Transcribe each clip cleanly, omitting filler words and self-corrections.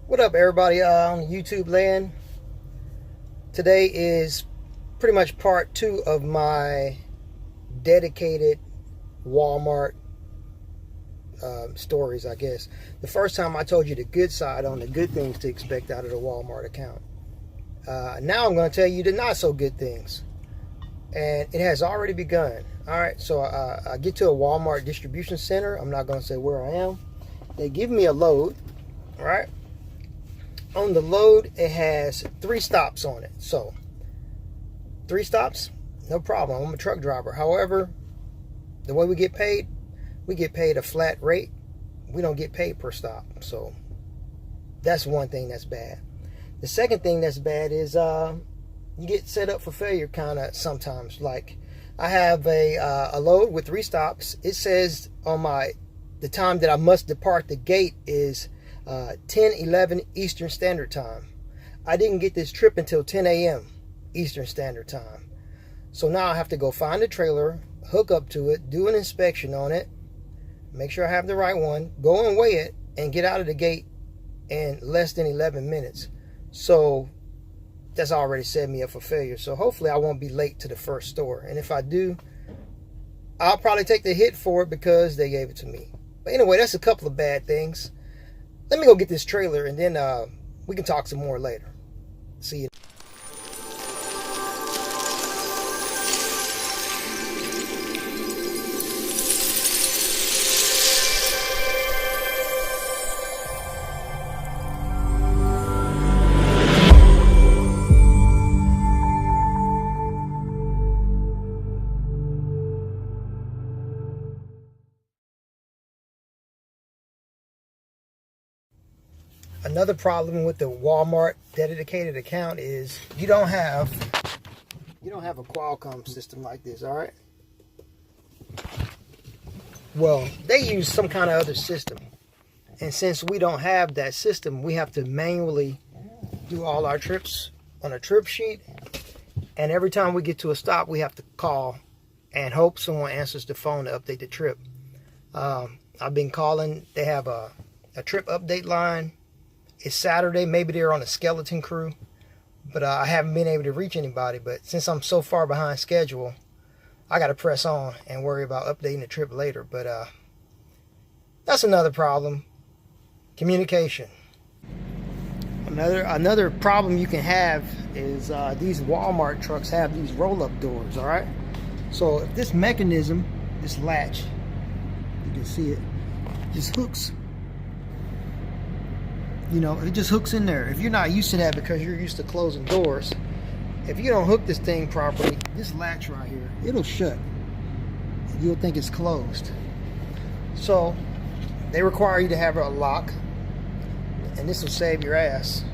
What up, everybody on YouTube land? Today is pretty much part 2 of my dedicated Walmart stories, I guess. The first time I told you the good side on the good things to expect out of the Walmart account. Now I'm going to tell you the not so good things. And it has already begun. Alright, so I get to a Walmart distribution center. I'm not going to say where I am. They give me a load, right? On the load, it has 3 stops on it. So 3 stops, no problem. I'm a truck driver. However, the way we get paid a flat rate. We don't get paid per stop. So that's one thing that's bad. The second thing that's bad is you get set up for failure kind of sometimes. Like I have a load with 3 stops. It says on the time that I must depart the gate is 10:11 Eastern Standard Time. I didn't get this trip until 10 a.m. Eastern Standard Time. So now I have to go find a trailer, hook up to it, do an inspection on it, make sure I have the right one, go and weigh it, and get out of the gate in less than 11 minutes. So that's already set me up for failure. So hopefully I won't be late to the first store. And if I do, I'll probably take the hit for it because they gave it to me. But anyway, that's a couple of bad things. Let me go get this trailer and then we can talk some more later. See you. Another problem with the Walmart dedicated account is you don't have a Qualcomm system like this, all right? Well, they use some kind of other system. And since we don't have that system, we have to manually do all our trips on a trip sheet. And every time we get to a stop, we have to call and hope someone answers the phone to update the trip. I've been calling. They have a trip update line. It's Saturday. Maybe they're on a skeleton crew, but I haven't been able to reach anybody. But since I'm so far behind schedule, I got to press on and worry about updating the trip later. But that's another problem. Communication. Another problem you can have is these Walmart trucks have these roll-up doors. All right. So if this mechanism, this latch, you can see it, just hooks. You know, it just hooks in there. If you're not used to that because you're used to closing doors, if you don't hook this thing properly, this latch right here, it'll shut. You'll think it's closed. So they require you to have a lock, and this will save your ass.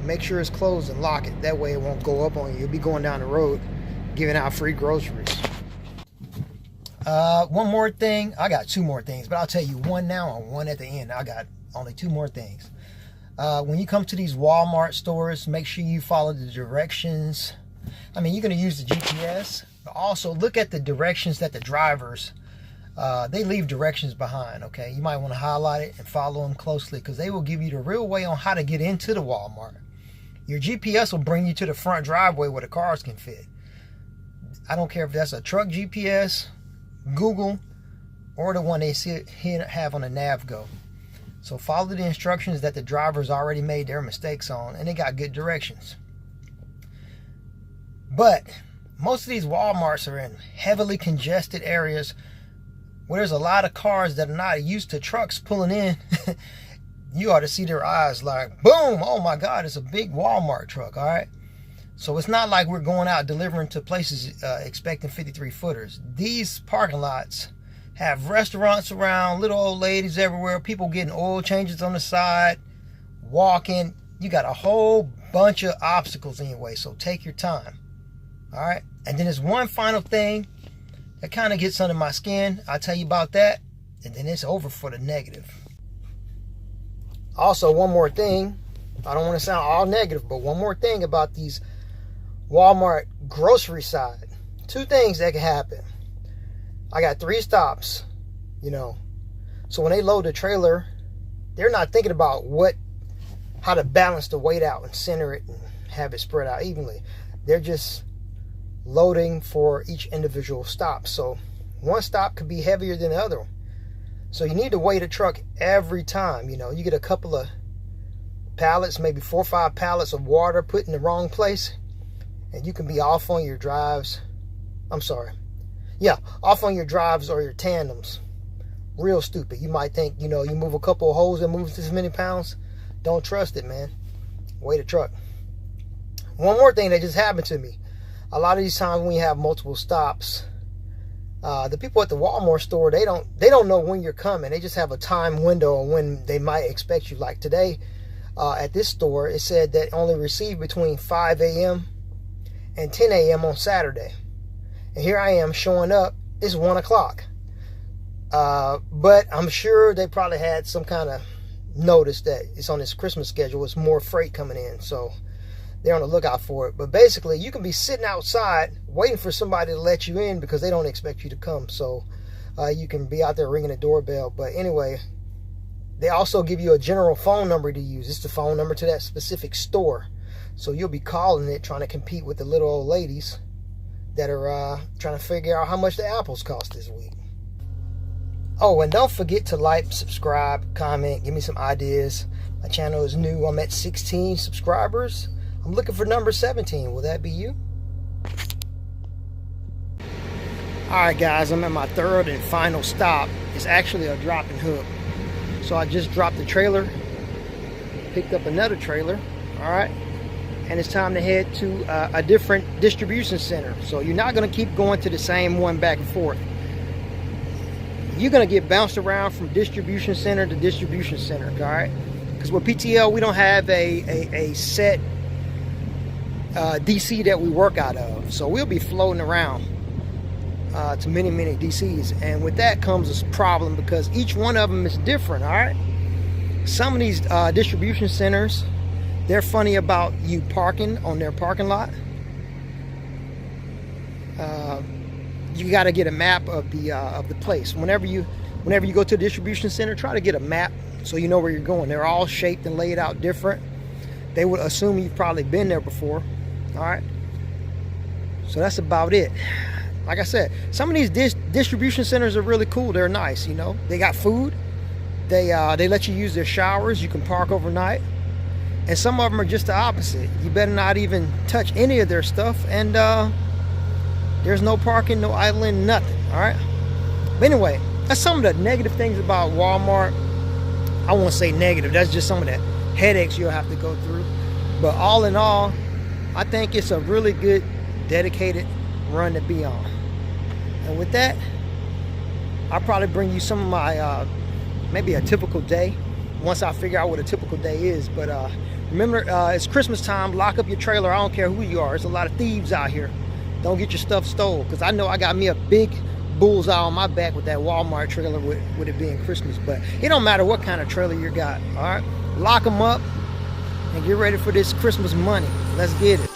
Make sure it's closed and lock it. That way it won't go up on you. You'll be going down the road giving out free groceries. One more thing. I got 2 more things, but I'll tell you one now and one at the end. I got only 2 more things. When you come to these Walmart stores, make sure you follow the directions. I mean, you're going to use the GPS, but also look at the directions that the drivers, they leave directions behind, okay? You might want to highlight it and follow them closely because they will give you the real way on how to get into the Walmart. Your GPS will bring you to the front driveway where the cars can fit. I don't care if that's a truck GPS, Google, or the one they have on the NavGo. So follow the instructions that the drivers already made their mistakes on, and they got good directions. But most of these Walmarts are in heavily congested areas where there's a lot of cars that are not used to trucks pulling in. You ought to see their eyes like, boom, oh my God, it's a big Walmart truck, all right? So it's not like we're going out delivering to places expecting 53 footers. These parking lots have restaurants around, little old ladies everywhere, people getting oil changes on the side, walking. You got a whole bunch of obstacles in your way, so take your time. All right? And then there's one final thing that kind of gets under my skin. I'll tell you about that, and then it's over for the negative. Also, one more thing. I don't want to sound all negative, but one more thing about these Walmart grocery side. 2 things that can happen. I got 3 stops, you know. So when they load the trailer, they're not thinking about what how to balance the weight out and center it and have it spread out evenly. They're just loading for each individual stop. So one stop could be heavier than the other. So you need to weigh the truck every time. You know, you get a couple of pallets, maybe 4 or 5 pallets of water put in the wrong place, and you can be off on your drives. Off on your drives or your tandems. Real stupid. You might think, you know, you move a couple of holes and moves this many pounds. Don't trust it, man. Weigh the truck. One more thing that just happened to me. A lot of these times when you have multiple stops, the people at the Walmart store, they don't know when you're coming. They just have a time window on when they might expect you. Like today, at this store, it said that only received between 5 a.m. and 10 a.m. on Saturday. And here I am showing up. It's 1 o'clock. But I'm sure they probably had some kind of notice that it's on this Christmas schedule. It's more freight coming in. So they're on the lookout for it. But basically, you can be sitting outside waiting for somebody to let you in because they don't expect you to come. So you can be out there ringing the doorbell. But anyway, they also give you a general phone number to use. It's the phone number to that specific store. So you'll be calling it, trying to compete with the little old ladies that are trying to figure out how much the apples cost this week. Oh, and don't forget to like, subscribe, comment, give me some ideas. My channel is new. I'm at 16 subscribers. I'm looking for number 17. Will that be you? Alright guys, I'm at my third and final stop. It's actually a drop and hook. So I just dropped the trailer, picked up another trailer, alright? And it's time to head to a different distribution center. So you're not going to keep going to the same one back and forth. You're going to get bounced around from distribution center to distribution center, alright? Because with PTL, we don't have a set DC that we work out of. So we'll be floating around to many DCs, and with that comes a problem because each one of them is different. All right, some of these distribution centers, they're funny about you parking on their parking lot. You got to get a map of the place. Whenever you go to a distribution center, try to get a map so you know where you're going. They're all shaped and laid out different. They would assume you've probably been there before. All right, so that's about it. Like I said, some of these distribution centers are really cool. They're nice, you know. They got food. They let you use their showers. You can park overnight. And some of them are just the opposite. You better not even touch any of their stuff. And there's no parking, no idling, nothing. All right. But anyway, that's some of the negative things about Walmart. I won't say negative. That's just some of the headaches you'll have to go through. But all in all, I think it's a really good, dedicated run to be on. And with that, I'll probably bring you some of my maybe a typical day once I figure out what a typical day is. But remember, it's Christmas time. Lock up your trailer. I don't care who you are. There's a lot of thieves out here. Don't get your stuff stolen, because I know I got me a big bullseye on my back with that Walmart trailer with it being Christmas. But it don't matter what kind of trailer you got. All right, lock them up and get ready for this Christmas money. Let's get it.